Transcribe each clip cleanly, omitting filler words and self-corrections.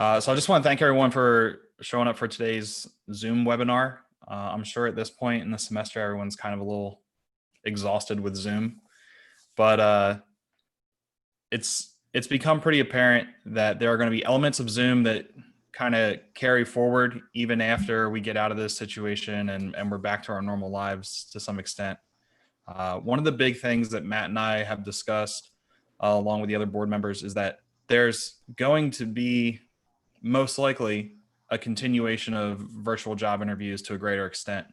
So I just want to thank everyone for showing up for today's Zoom webinar. I'm sure at this point in the semester, everyone's kind of a little exhausted with Zoom, but it's become pretty apparent that there are going to be elements of Zoom that kind of carry forward even after we get out of this situation and we're back to our normal lives to some extent. One of the big things that Matt and I have discussed along with the other board members is that there's going to be most likely a continuation of virtual job interviews to a greater extent.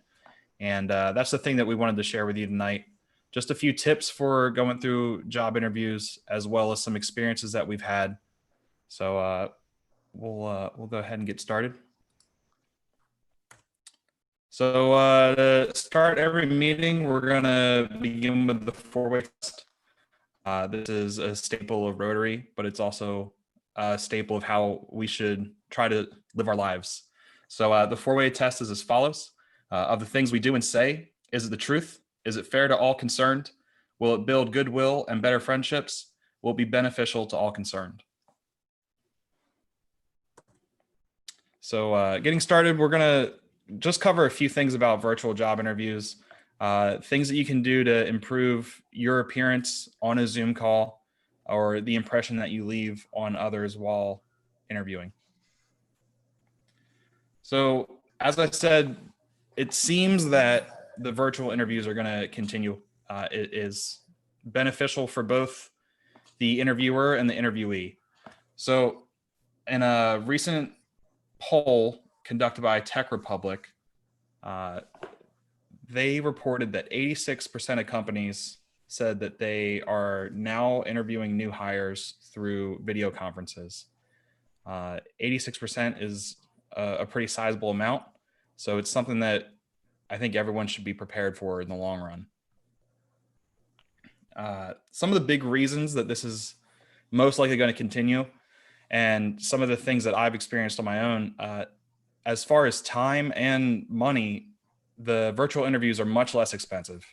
And that's the thing that we wanted to share with you tonight. Just a few tips for going through job interviews, as well as some experiences that we've had. So we'll go ahead and get started. So to start every meeting, we're gonna begin with the four-way test. This is a staple of Rotary, but it's also a staple of how we should try to live our lives. So the four-way test is as follows. Of the things we do and say, is it the truth? Is it fair to all concerned? Will it build goodwill and better friendships? Will it be beneficial to all concerned? So getting started, we're gonna just cover a few things about virtual job interviews, things that you can do to improve your appearance on a Zoom call or the impression that you leave on others while interviewing. So as I said, it seems that the virtual interviews are going to continue. It is beneficial for both the interviewer and the interviewee. So in a recent poll conducted by Tech Republic, they reported that 86% of companies said that they are now interviewing new hires through video conferences. 86% is a pretty sizable amount. So it's something that I think everyone should be prepared for in the long run. Some of the big reasons that this is most likely going to continue, and some of the things that I've experienced on my own, as far as time and money, the virtual interviews are much less expensive.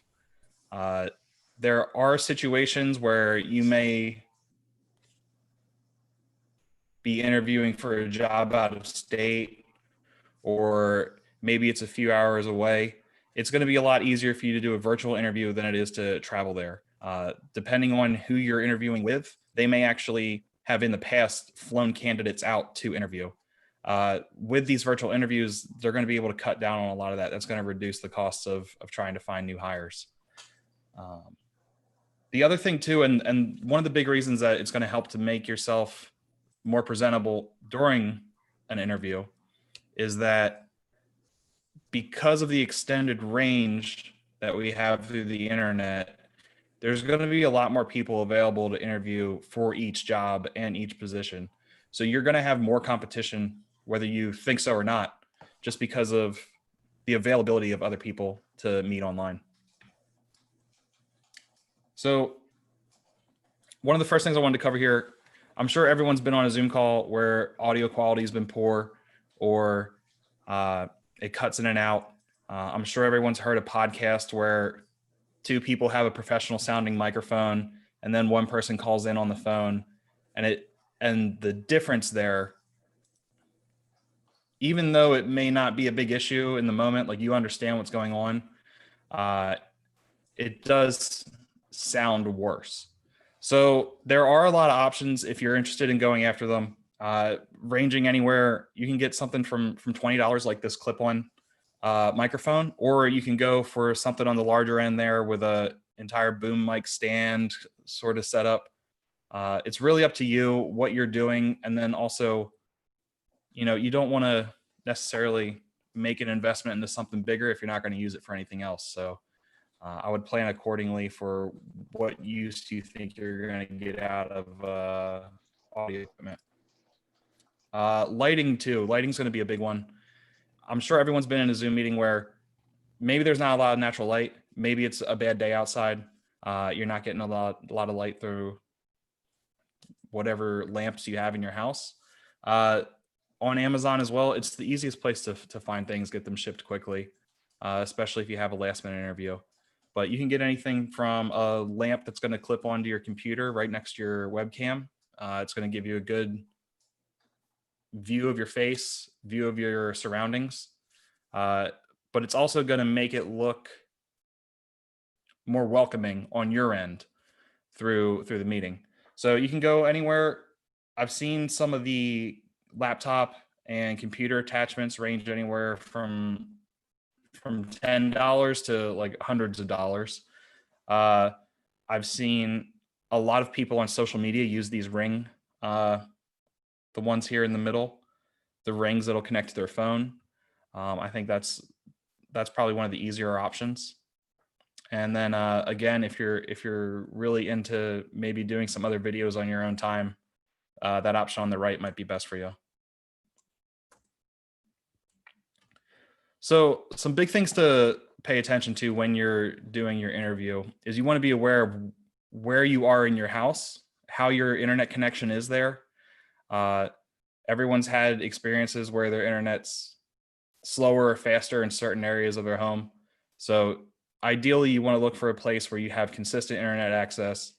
There are situations where you may be interviewing for a job out of state, or maybe it's a few hours away. It's going to be a lot easier for you to do a virtual interview than it is to travel there. Depending on who you're interviewing with, they may actually have in the past flown candidates out to interview. With these virtual interviews, they're going to be able to cut down on a lot of that. That's going to reduce the costs of trying to find new hires. The other thing too, and one of the big reasons that it's going to help to make yourself more presentable during an interview is that because of the extended range that we have through the internet, there's going to be a lot more people available to interview for each job and each position. So you're going to have more competition, whether you think so or not, just because of the availability of other people to meet online. So one of the first things I wanted to cover here, I'm sure everyone's been on a Zoom call where audio quality has been poor or it cuts in and out. I'm sure everyone's heard a podcast where two people have a professional sounding microphone and then one person calls in on the phone, and the difference there, even though it may not be a big issue in the moment, like you understand what's going on, it does sound worse. So there are a lot of options if you're interested in going after them, ranging anywhere. You can get something from $20 like this clip-on microphone, or you can go for something on the larger end there with a entire boom mic stand sort of setup. It's really up to you what you're doing. And then also, you don't want to necessarily make an investment into something bigger if you're not going to use it for anything else. So I would plan accordingly for what use you think you're going to get out of audio equipment. Lighting too. Lighting's going to be a big one. I'm sure everyone's been in a Zoom meeting where maybe there's not a lot of natural light. Maybe it's a bad day outside. You're not getting a lot of light through whatever lamps you have in your house. On Amazon as well, it's the easiest place to find things, get them shipped quickly, especially if you have a last minute interview. But you can get anything from a lamp that's going to clip onto your computer right next to your webcam. It's going to give you a good view of your face, view of your surroundings, but it's also going to make it look more welcoming on your end through the meeting. So you can go anywhere. I've seen some of the laptop and computer attachments range anywhere from $10 to like hundreds of dollars. I've seen a lot of people on social media use these Ring, the ones here in the middle, the rings that'll connect to their phone. I think that's probably one of the easier options. And then again, if you're really into maybe doing some other videos on your own time, that option on the right might be best for you. So some big things to pay attention to when you're doing your interview is you want to be aware of where you are in your house, how your internet connection is there. Everyone's had experiences where their internet's slower or faster in certain areas of their home. So ideally, you want to look for a place where you have consistent internet access,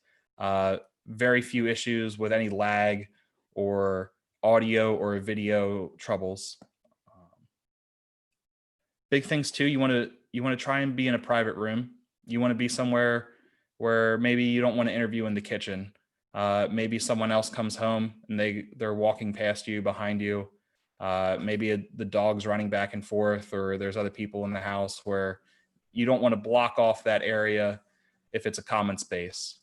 very few issues with any lag or audio or video troubles. Big things too, you want to try and be in a private room. You want to be somewhere where maybe you don't want to interview in the kitchen. Maybe someone else comes home and they're walking past you, behind you. Maybe the dog's running back and forth, or there's other people in the house where you don't want to block off that area if it's a common space.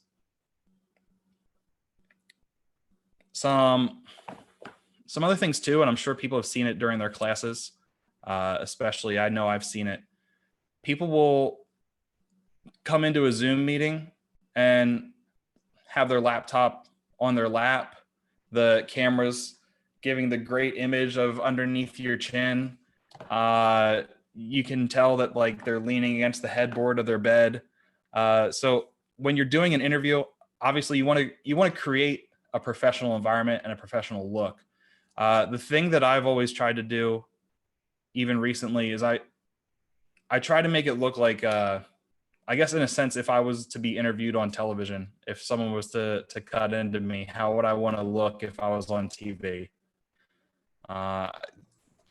Some other things too, and I'm sure people have seen it during their classes, especially I know I've seen it. People will come into a Zoom meeting and have their laptop on their lap, the camera's giving the great image of underneath your chin. You can tell that like they're leaning against the headboard of their bed. So when you're doing an interview, obviously you want to create a professional environment and a professional look. The thing that I've always tried to do, even recently, is I try to make it look like, I guess in a sense, if I was to be interviewed on television, if someone was to cut into me, how would I want to look if I was on TV?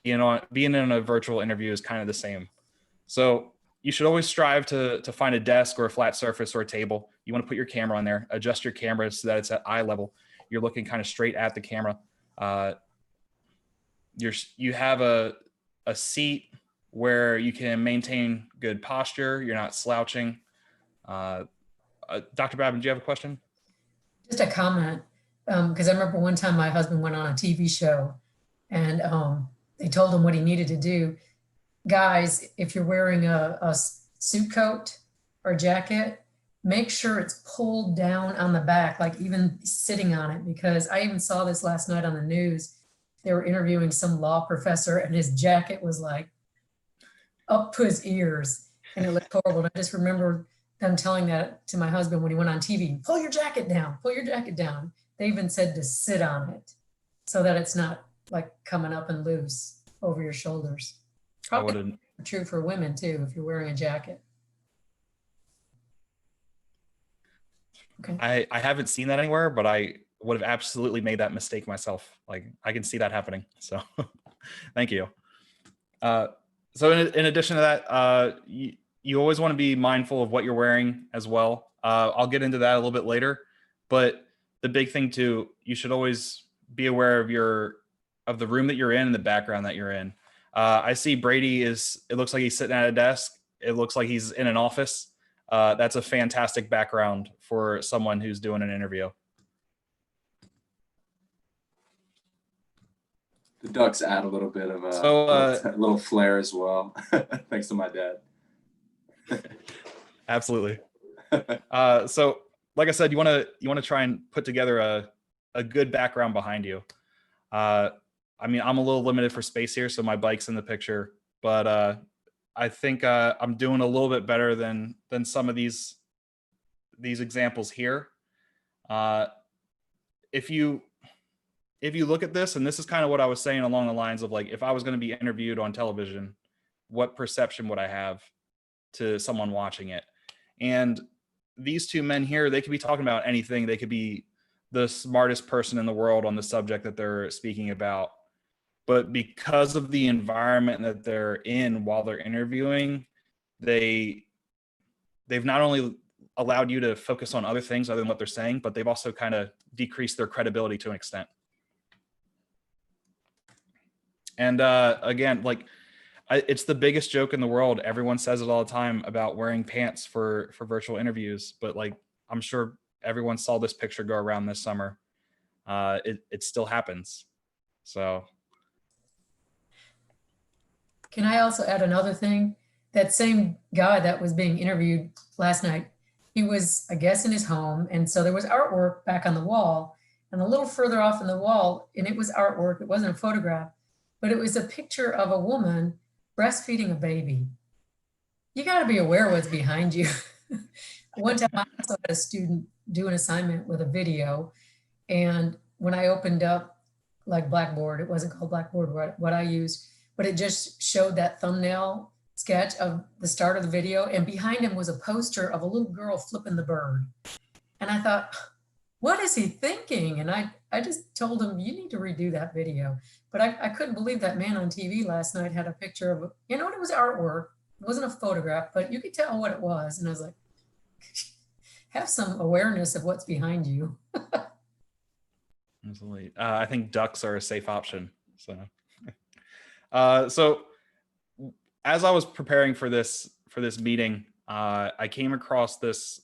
Being in a virtual interview is kind of the same. So you should always strive to find a desk or a flat surface or a table. You want to put your camera on there, adjust your camera so that it's at eye level. You're looking kind of straight at the camera. You have a seat where you can maintain good posture. You're not slouching. Dr. Babin, do you have a question? Just a comment, because I remember one time my husband went on a TV show and they told him what he needed to do. Guys, if you're wearing a suit coat or jacket, make sure it's pulled down on the back, like even sitting on it, because I even saw this last night on the news. They were interviewing some law professor and his jacket was like up to his ears and it looked horrible. And I just remember them telling that to my husband when he went on TV, pull your jacket down, pull your jacket down. They even said to sit on it so that it's not like coming up and loose over your shoulders. Probably true for women too, if you're wearing a jacket. Okay. I haven't seen that anywhere, but I would have absolutely made that mistake myself. Like I can see that happening. So thank you. So in addition to that, you always want to be mindful of what you're wearing as well. I'll get into that a little bit later, but the big thing too, you should always be aware of the room that you're in and the background that you're in. I see Brady it looks like he's sitting at a desk. It looks like he's in an office. That's a fantastic background for someone who's doing an interview. The ducks add a little bit of a little flair as well, thanks to my dad. Absolutely. So like I said, you want to try and put together a good background behind you. I mean, I'm a little limited for space here, so my bike's in the picture, but I think I'm doing a little bit better than some of these examples here. If you look at this, and this is kind of what I was saying along the lines of like, if I was going to be interviewed on television, what perception would I have to someone watching it? And these two men here, they could be talking about anything. They could be the smartest person in the world on the subject that they're speaking about. but because of the environment that they're in while they're interviewing, they've not only allowed you to focus on other things other than what they're saying, but they've also kind of decreased their credibility to an extent. And again, like, it's the biggest joke in the world. Everyone says it all the time about wearing pants for virtual interviews, but like, I'm sure everyone saw this picture go around this summer. It still happens. So. Can I also add another thing? That same guy that was being interviewed last night, he was, I guess, in his home. And so there was artwork back on the wall, and a little further off in the wall, and it was artwork. It wasn't a photograph, but it was a picture of a woman breastfeeding a baby. You got to be aware what's behind you. One time I also had a student do an assignment with a video, and when I opened up like Blackboard, it wasn't called Blackboard, what I used, but it just showed that thumbnail sketch of the start of the video, and behind him was a poster of a little girl flipping the bird. And I thought, what is he thinking? And I just told him, you need to redo that video. But I couldn't believe that man on TV last night had a picture of, you know, it was artwork. It wasn't a photograph, but you could tell what it was. And I was like, have some awareness of what's behind you. Absolutely. I think ducks are a safe option. So, so as I was preparing for this meeting, I came across this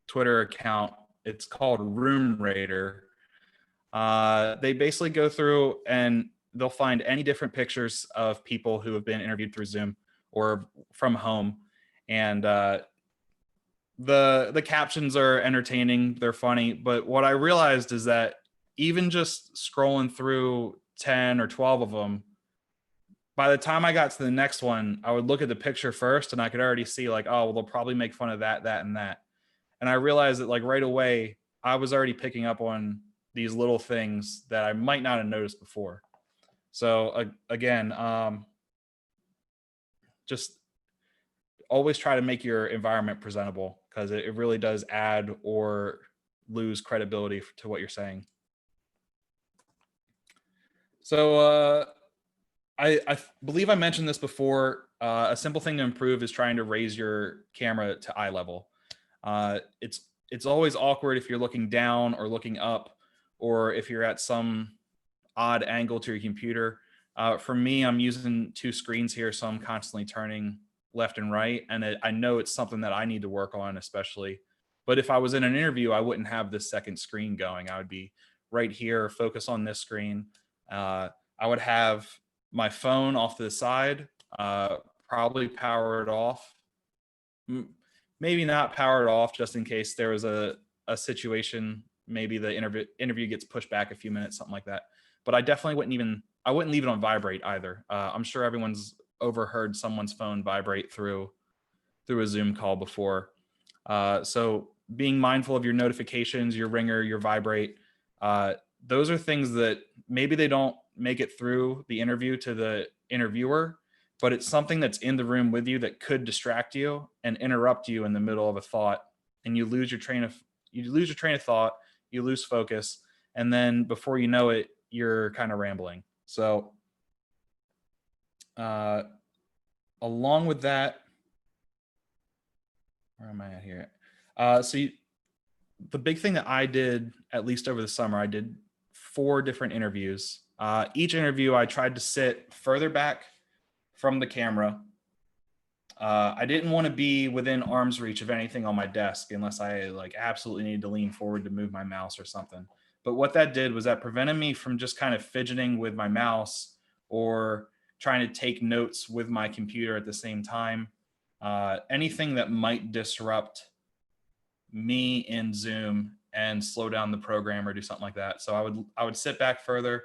Twitter account. It's called Room Raider. They basically go through and they'll find any different pictures of people who have been interviewed through Zoom or from home, and the captions are entertaining. They're funny, but what I realized is that even just scrolling through 10 or 12 of them, by the time I got to the next one, I would look at the picture first and I could already see like, oh, well, they'll probably make fun of that, that, and that. And I realized that like right away, I was already picking up on these little things that I might not have noticed before. So again, just always try to make your environment presentable, because it really does add or lose credibility to what you're saying. So I believe I mentioned this before. A simple thing to improve is trying to raise your camera to eye level. It's always awkward if you're looking down or looking up, or if you're at some odd angle to your computer. For me, I'm using two screens here, so I'm constantly turning left and right, and I know it's something that I need to work on, especially. But if I was in an interview, I wouldn't have this second screen going. I would be right here, focus on this screen. I would have my phone off to the side, probably power it off. Maybe not power it off, just in case there was a situation, maybe the interview gets pushed back a few minutes, something like that. But I definitely wouldn't leave it on vibrate either. I'm sure everyone's overheard someone's phone vibrate through a Zoom call before. So being mindful of your notifications, your ringer, your vibrate, those are things that maybe they don't make it through the interview to the interviewer, but it's something that's in the room with you that could distract you and interrupt you in the middle of a thought, and you lose your train of thought, you lose focus, and then before you know it, you're kind of rambling. So along with that, where am I at here? The big thing that I did, at least over the summer, I did 4 different interviews. Each interview, I tried to sit further back from the camera. I didn't want to be within arm's reach of anything on my desk unless I like absolutely needed to lean forward to move my mouse or something. But what that did was that prevented me from just kind of fidgeting with my mouse or trying to take notes with my computer at the same time. Anything that might disrupt me in Zoom and slow down the program or do something like that. So I would sit back further.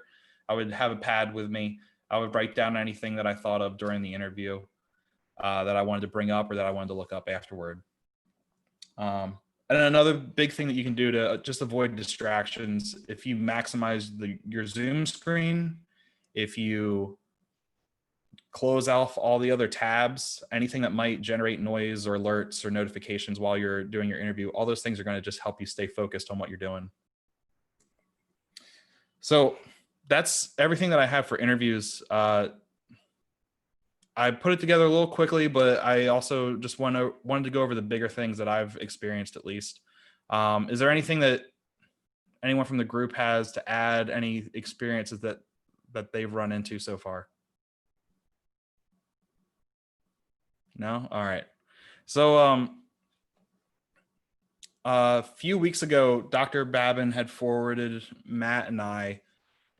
I would have a pad with me. I would write down anything that I thought of during the interview that I wanted to bring up or that I wanted to look up afterward. And another big thing that you can do to just avoid distractions, if you maximize your Zoom screen, if you close off all the other tabs, anything that might generate noise or alerts or notifications while you're doing your interview, all those things are going to just help you stay focused on what you're doing. So that's everything that I have for interviews. I put it together a little quickly, but I also just wanted to go over the bigger things that I've experienced at least. Is there anything that anyone from the group has to add, any experiences that they've run into so far? No? All right. So a few weeks ago, Dr. Babin had forwarded Matt and I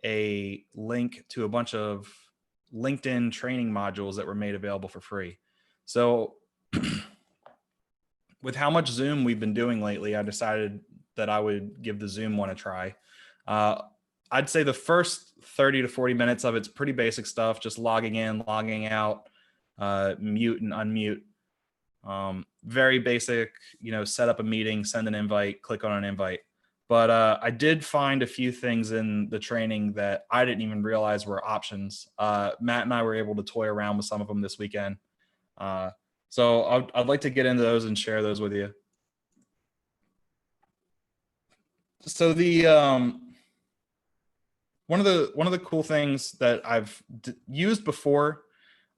a link to a bunch of LinkedIn training modules that were made available for free. So with how much Zoom we've been doing lately, I decided that I would give the Zoom one a try. I'd say the first 30 to 40 minutes of it's pretty basic stuff, just logging in, logging out, mute and unmute. Very basic, set up a meeting, send an invite, click on an invite. But I did find a few things in the training that I didn't even realize were options. Matt and I were able to toy around with some of them this weekend. So I'd like to get into those and share those with you. So the one of the cool things that I've used before,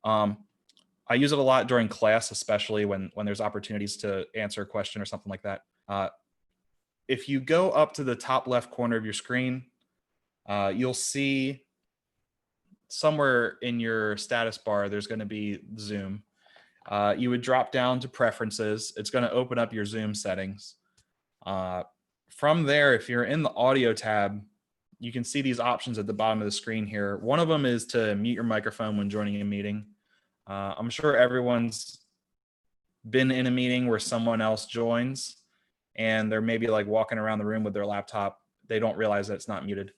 I use it a lot during class, especially when there's opportunities to answer a question or something like that. If you go up to the top left corner of your screen, you'll see somewhere in your status bar, there's going to be Zoom. You would drop down to preferences. It's going to open up your Zoom settings. From there, if you're in the audio tab, you can see these options at the bottom of the screen here. One of them is to mute your microphone when joining a meeting. I'm sure everyone's been in a meeting where someone else joins and they're maybe like walking around the room with their laptop. They don't realize that it's not muted.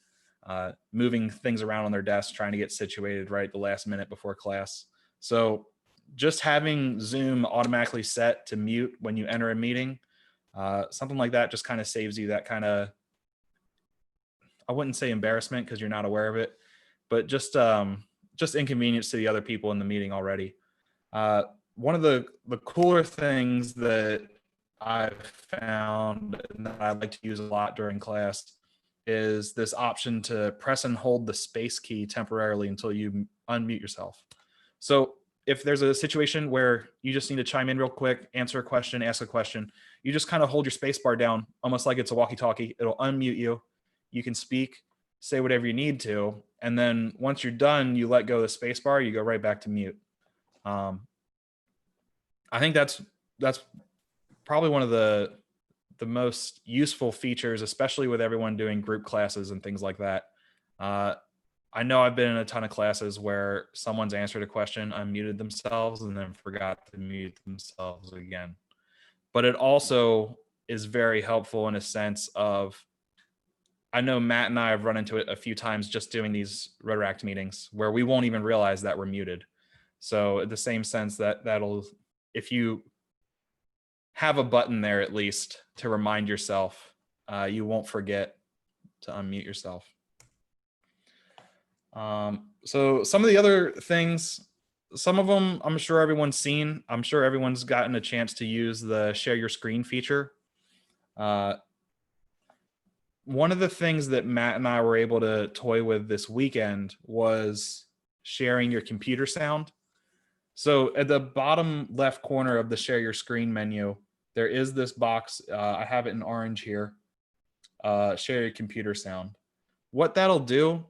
Moving things around on their desk, trying to get situated right the last minute before class. So just having Zoom automatically set to mute when you enter a meeting, something like that just kind of saves you that kind of, I wouldn't say embarrassment because you're not aware of it, but just inconvenience to the other people in the meeting already. One of the cooler things that I've found and that I like to use a lot during class is this option to press and hold the space key temporarily until you unmute yourself. So if there's a situation where you just need to chime in real quick, answer a question, ask a question, you just kind of hold your space bar down, almost like it's a walkie-talkie. It'll unmute you. You can speak, say whatever you need to. And then once you're done, you let go of the space bar, you go right back to mute. I think that's probably one of the most useful features, especially with everyone doing group classes and things like that. I know I've been in a ton of classes where someone's answered a question, unmuted themselves, and then forgot to mute themselves again. But it also is very helpful in a sense of, I know Matt and I have run into it a few times just doing these Rotaract meetings where we won't even realize that we're muted. So in the same sense that'll, if you have a button there at least to remind yourself, you won't forget to unmute yourself. So some of the other things, some of them I'm sure everyone's seen. I'm sure everyone's gotten a chance to use the share your screen feature. One of the things that Matt and I were able to toy with this weekend was sharing your computer sound. So at the bottom left corner of the share your screen menu, there is this box. I have it in orange here. Share your computer sound. What that'll do,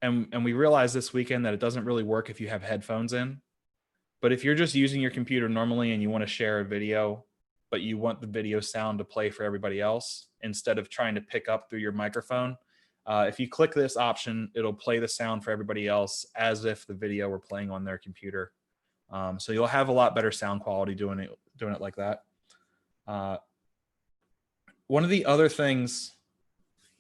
and we realized this weekend that it doesn't really work if you have headphones in. But if you're just using your computer normally and you want to share a video, but you want the video sound to play for everybody else instead of trying to pick up through your microphone, if you click this option, it'll play the sound for everybody else as if the video were playing on their computer. So you'll have a lot better sound quality doing it like that. One of the other things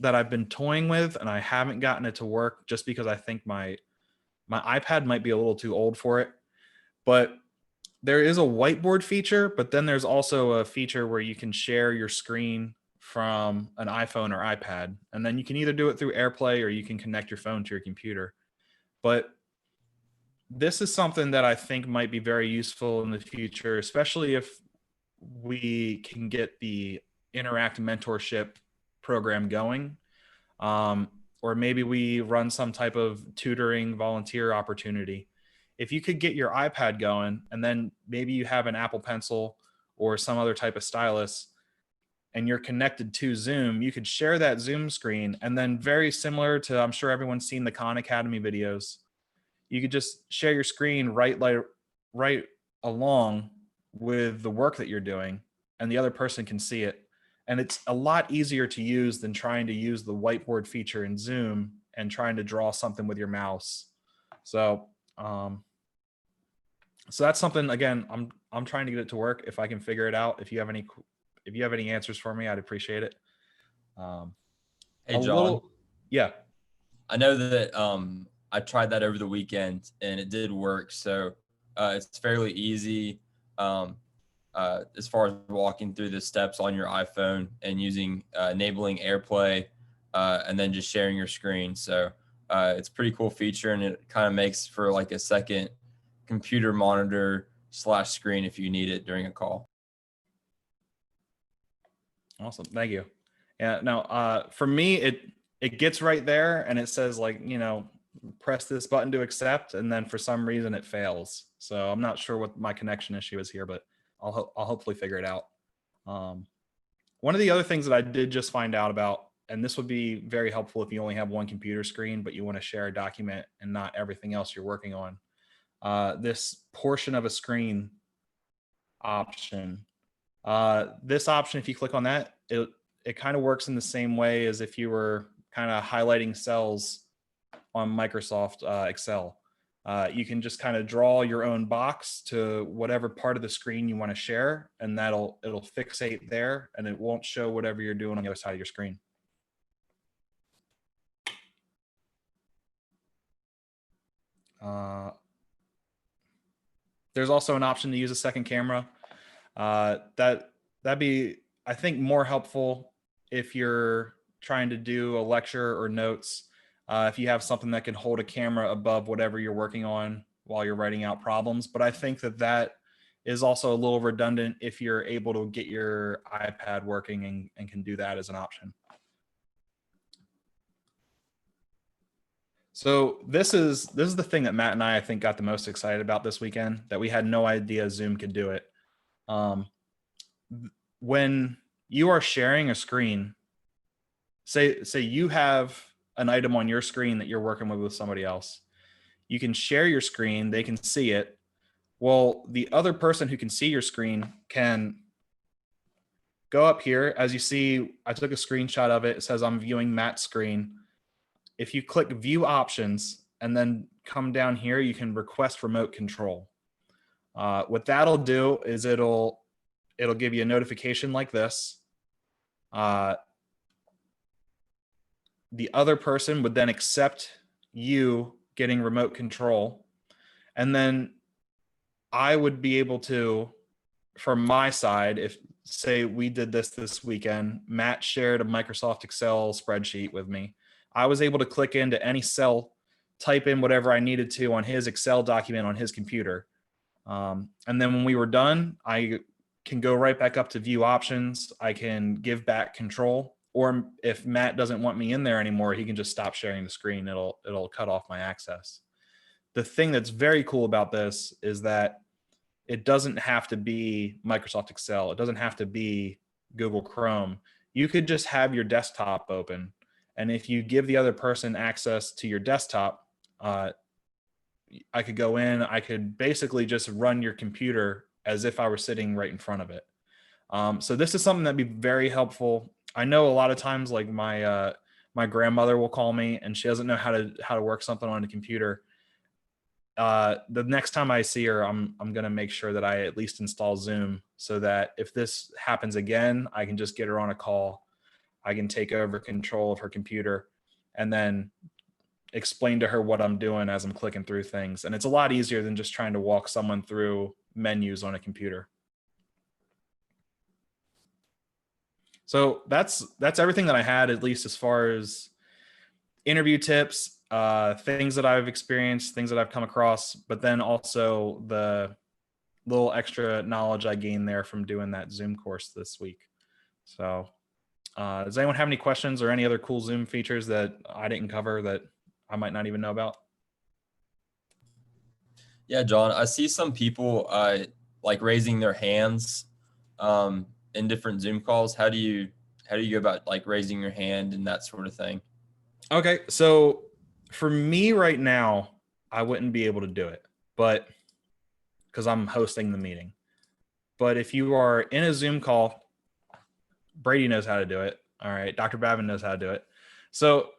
that I've been toying with, and I haven't gotten it to work just because I think my iPad might be a little too old for it, but there is a whiteboard feature, but then there's also a feature where you can share your screen from an iPhone or iPad, and then you can either do it through AirPlay or you can connect your phone to your computer. But this is something that I think might be very useful in the future, especially if we can get the Interact mentorship program going. or maybe we run some type of tutoring volunteer opportunity. If you could get your iPad going, and then maybe you have an Apple Pencil or some other type of stylus, and you're connected to Zoom, you could share that Zoom screen. And then very similar to, I'm sure everyone's seen the Khan Academy videos, you could just share your screen right along with the work that you're doing, and the other person can see it. And it's a lot easier to use than trying to use the whiteboard feature in Zoom and trying to draw something with your mouse. So, so that's something, again, I'm trying to get it to work. If I can figure it out, if you have any answers for me, I'd appreciate it. Hey, John. Yeah. I know that I tried that over the weekend and it did work. So it's fairly easy as far as walking through the steps on your iPhone and using enabling AirPlay and then just sharing your screen. So it's a pretty cool feature, and it kind of makes for like a second computer monitor / screen if you need it during a call. Awesome. Thank you. Yeah. Now, for me, it gets right there and it says, like, press this button to accept, and then for some reason it fails. So I'm not sure what my connection issue is here, but I'll hopefully figure it out. One of the other things that I did just find out about, and this would be very helpful if you only have one computer screen, but you want to share a document and not everything else you're working on. This portion of a screen option. This option, if you click on that, it kind of works in the same way as if you were kind of highlighting cells on Microsoft Excel. You can just kind of draw your own box to whatever part of the screen you want to share, and it'll fixate there, and it won't show whatever you're doing on the other side of your screen. There's also an option to use a second camera. That'd be, I think, more helpful if you're trying to do a lecture or notes. If you have something that can hold a camera above whatever you're working on while you're writing out problems. But I think that is also a little redundant if you're able to get your iPad working and can do that as an option. So this is the thing that Matt and I think got the most excited about this weekend, that we had no idea Zoom could do it. When you are sharing a screen, say you have an item on your screen that you're working with somebody else, you can share your screen, they can see it. Well, the other person who can see your screen can go up here. As you see, I took a screenshot of it. It says I'm viewing Matt's screen. If you click view options and then come down here, you can request remote control. What that'll do is it'll give you a notification like this. The other person would then accept you getting remote control. And then I would be able to, from my side, if say we did this weekend, Matt shared a Microsoft Excel spreadsheet with me. I was able to click into any cell, type in whatever I needed to on his Excel document on his computer. And then when we were done, I can go right back up to view options. I can give back control. Or if Matt doesn't want me in there anymore, he can just stop sharing the screen. It'll cut off my access. The thing that's very cool about this is that it doesn't have to be Microsoft Excel. It doesn't have to be Google Chrome. You could just have your desktop open. And if you give the other person access to your desktop, I could go in, I could basically just run your computer as if I were sitting right in front of it. So this is something that'd be very helpful. I know a lot of times, like my grandmother will call me and she doesn't know how to work something on a computer. The next time I see her, I'm going to make sure that I at least install Zoom so that if this happens again, I can just get her on a call. I can take over control of her computer and then explain to her what I'm doing as I'm clicking through things. And it's a lot easier than just trying to walk someone through menus on a computer. So that's everything that I had, at least as far as interview tips, things that I've experienced, things that I've come across, but then also the little extra knowledge I gained there from doing that Zoom course this week. So Does anyone have any questions or any other cool Zoom features that I didn't cover that I might not even know about? Yeah, John, I see some people like raising their hands in different Zoom calls. How do you go about like raising your hand and that sort of thing? Okay, so for me right now, I wouldn't be able to do it, but because I'm hosting the meeting. But if you are in a Zoom call, Brady knows how to do it. All right, Dr. Babin knows how to do it. So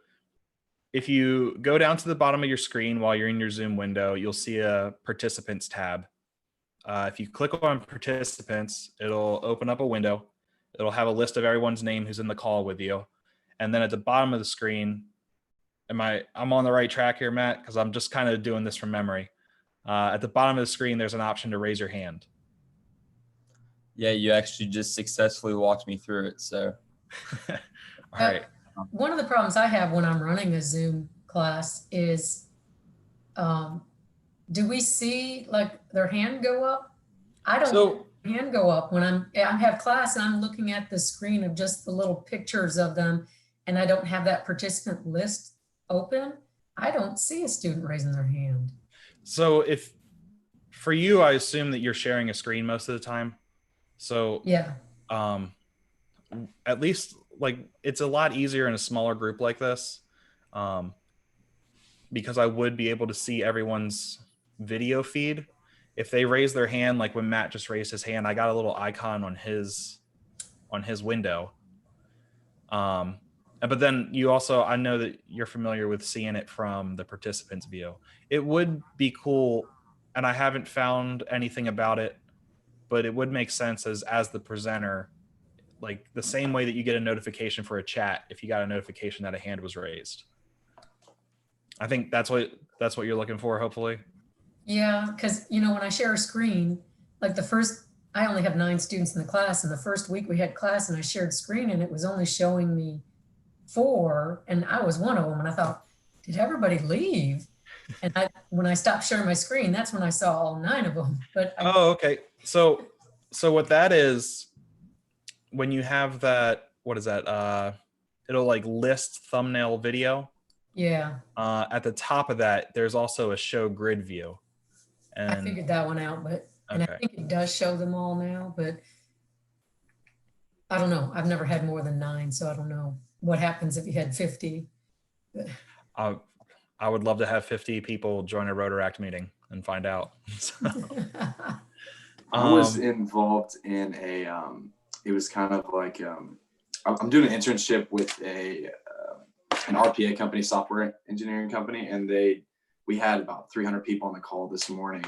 if you go down to the bottom of your screen while you're in your Zoom window, you'll see a participants tab. If you click on participants, it'll open up a window. It'll have a list of everyone's name who's in the call with you. And then at the bottom of the screen, I'm on the right track here, Matt? Because I'm just kind of doing this from memory. At the bottom of the screen, there's an option to raise your hand. Yeah, you actually just successfully walked me through it. So, all right. One of the problems I have when I'm running a Zoom class is, do we see like their hand go up? I don't see their hand go up when I have class and I'm looking at the screen of just the little pictures of them and I don't have that participant list open. I don't see a student raising their hand. So if for you, I assume that you're sharing a screen most of the time. So yeah, at least like it's a lot easier in a smaller group like this, because I would be able to see everyone's video feed. If they raise their hand, like when Matt just raised his hand, I got a little icon on his window. But then you also, I know that you're familiar with seeing it from the participants view. It would be cool, and I haven't found anything about it, but it would make sense as the presenter, like the same way that you get a notification for a chat if you got a notification that a hand was raised. I think that's what you're looking for, hopefully. yeah, because when I share a screen, like I only have 9 students in the class, and the first week we had class and I shared screen and it was only showing me 4, and I was one of them, and I thought, did everybody leave? And when I stopped sharing my screen, that's when I saw all 9 of them. But okay. So what that is, when you have that, what is that? It'll like list thumbnail video. yeah, At the top of that, there's also a show grid view. And I figured that one out, and I think it does show them all now, but I don't know. I've never had more than 9, so I don't know what happens if you had 50. I would love to have 50 people join a Rotaract meeting and find out. I was involved in it was kind of like, I'm doing an internship with an RPA company, software engineering company. And we had about 300 people on the call this morning,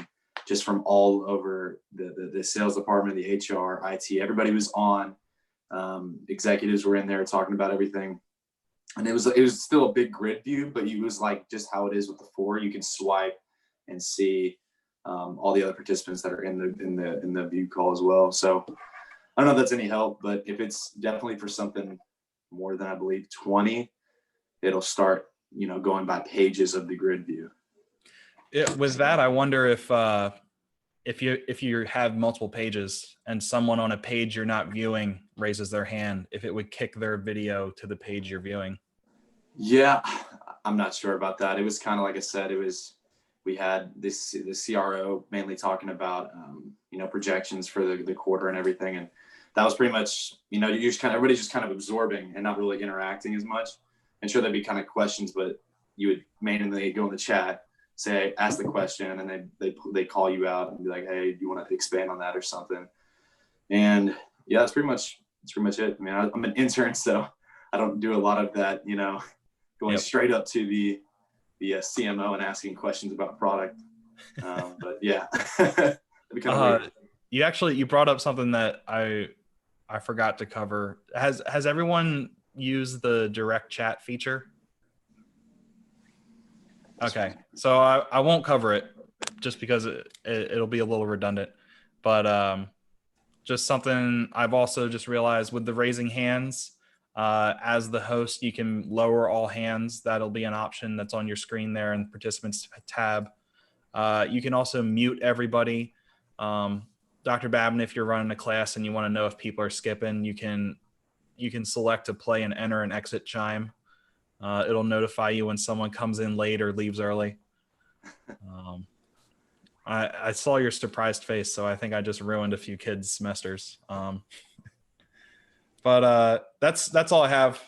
just from all over the sales department, the HR, IT, everybody was on. Executives were in there talking about everything. And it was still a big grid view, but it was like just how it is with the 4. You can swipe and see all the other participants that are in the view call as well. So I don't know if that's any help, but if it's definitely for something more than, I believe, 20, it'll start, going by pages of the grid view. With that, I wonder if you have multiple pages and someone on a page you're not viewing raises their hand, if it would kick their video to the page you're viewing. Yeah, I'm not sure about that. It was kind of like I said, we had the CRO mainly talking about, projections for the quarter and everything. And that was pretty much, everybody's just kind of absorbing and not really interacting as much. And sure, there'd be kind of questions, but you would mainly go in the chat, ask the question, and then they call you out and be like, hey, do you want to expand on that or something? And yeah, that's pretty much it. I mean, I'm an intern, so I don't do a lot of that, going straight up to the CMO and asking questions about product. But yeah, that'd be kind of weird. You brought up something that I forgot to cover. Has everyone used the direct chat feature? Okay, so I won't cover it just because it'll be a little redundant, but just something I've also just realized with the raising hands, as the host, you can lower all hands. That'll be an option that's on your screen there in the participants tab. You can also mute everybody. Dr. Babin, if you're running a class and you want to know if people are skipping, you can you can select to play and enter an exit chime. It'll notify you when someone comes in late or leaves early. I saw your surprised face, so I think I just ruined a few kids' semesters. But that's all I have.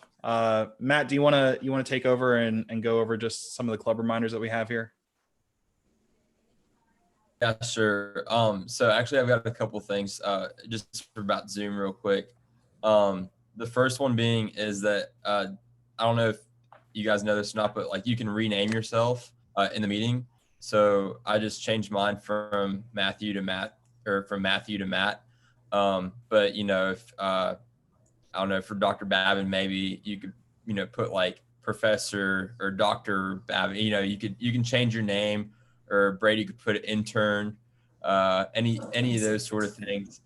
Matt, do you want to take over and go over just some of the club reminders that we have here? Yeah, sure. So actually I've got a couple things just about Zoom real quick. The first one being is that I don't know if you guys know this or not, but like you can rename yourself in the meeting. So I just changed mine from Matthew to Matt, or from Matthew to Matt. But you know, if I don't know, for Dr. Babin, maybe you could, you know, put like Professor or Dr. Babin, you know, you can change your name, or Brady could put intern, any of those sort of things.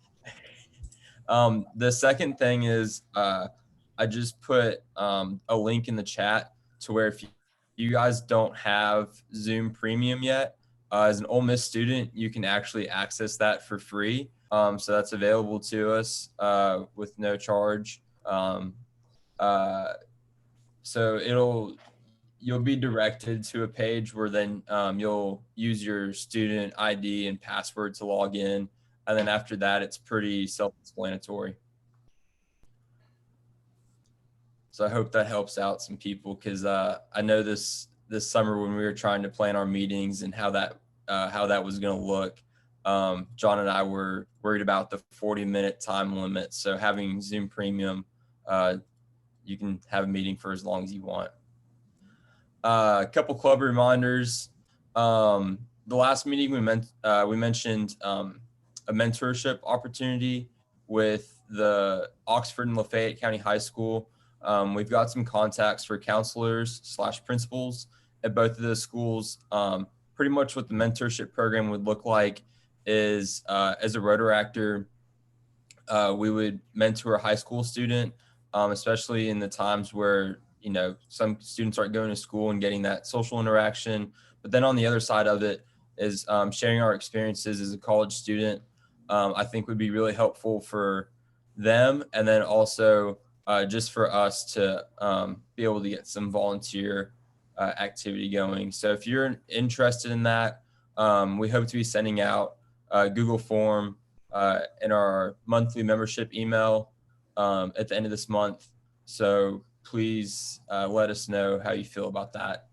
The second thing is I just put a link in the chat to where if you guys don't have Zoom Premium yet, as an Ole Miss student, you can actually access that for free. So that's available to us with no charge. So you'll be directed to a page where then you'll use your student ID and password to log in. And then after that, it's pretty self-explanatory. So I hope that helps out some people, because I know this summer when we were trying to plan our meetings and how that was going to look, John and I were worried about the 40-minute time limit. So having Zoom Premium, you can have a meeting for as long as you want. A couple club reminders. The last meeting we mentioned a mentorship opportunity with the Oxford and Lafayette County High School. We've got some contacts for counselors / principals at both of those schools. Pretty much what the mentorship program would look like is as a Rotaractor, we would mentor a high school student, especially in the times where, you know, some students aren't going to school and getting that social interaction. But then on the other side of it is sharing our experiences as a college student. I think would be really helpful for them, and then also just for us to be able to get some volunteer activity going. So if you're interested in that, we hope to be sending out a Google form in our monthly membership email at the end of this month. So please let us know how you feel about that.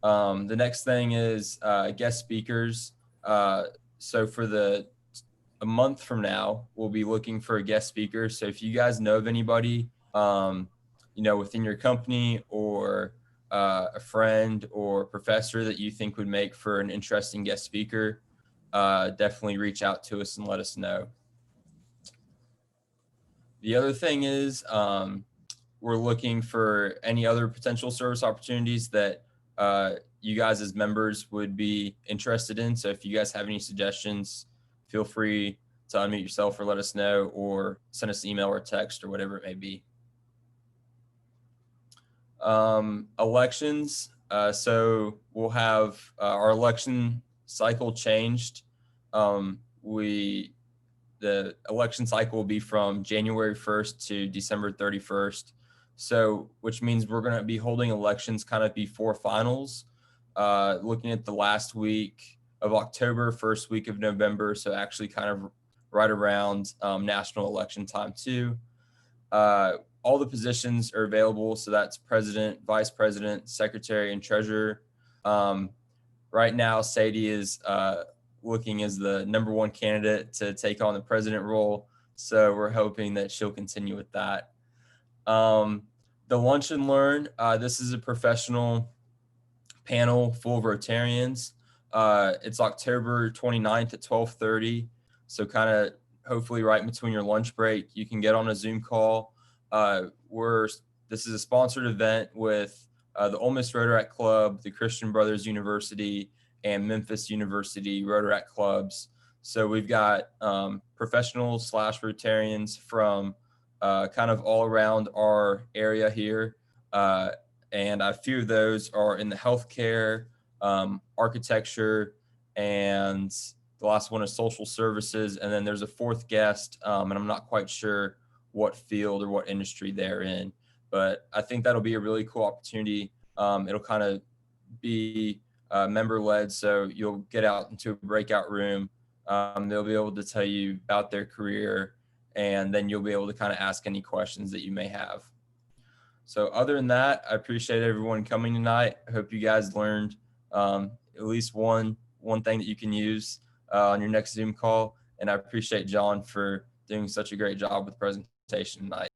The next thing is guest speakers. So for a month from now, we'll be looking for a guest speaker. So if you guys know of anybody, you know, within your company, or a friend or professor that you think would make for an interesting guest speaker, definitely reach out to us and let us know. The other thing is we're looking for any other potential service opportunities that you guys as members would be interested in. So if you guys have any suggestions, feel free to unmute yourself or let us know, or send us an email or text or whatever it may be. Elections. So we'll have our election cycle changed. The election cycle will be from January 1st to December 31st. So, which means we're going to be holding elections kind of before finals, looking at the last week of October, first week of November. So actually kind of right around national election time too. All the positions are available. So that's president, vice president, secretary, and treasurer. Right now, Sadie is looking as the #1 candidate to take on the president role. So we're hoping that she'll continue with that. The Lunch and Learn, this is a professional panel full of Rotarians. It's October 29th at 12:30. So kind of hopefully right in between your lunch break, you can get on a Zoom call. This is a sponsored event with the Ole Miss Rotaract Club, the Christian Brothers University, and Memphis University Rotaract clubs. So we've got professionals / Rotarians from kind of all around our area here. And a few of those are in the healthcare, architecture, and the last one is social services. And then there's a fourth guest, and I'm not quite sure what field or what industry they're in. But I think that'll be a really cool opportunity. It'll kind of be member led. So you'll get out into a breakout room. They'll be able to tell you about their career, and then you'll be able to kind of ask any questions that you may have. So other than that, I appreciate everyone coming tonight. I hope you guys learned at least one thing that you can use on your next Zoom call. And I appreciate John for doing such a great job with the presentation tonight.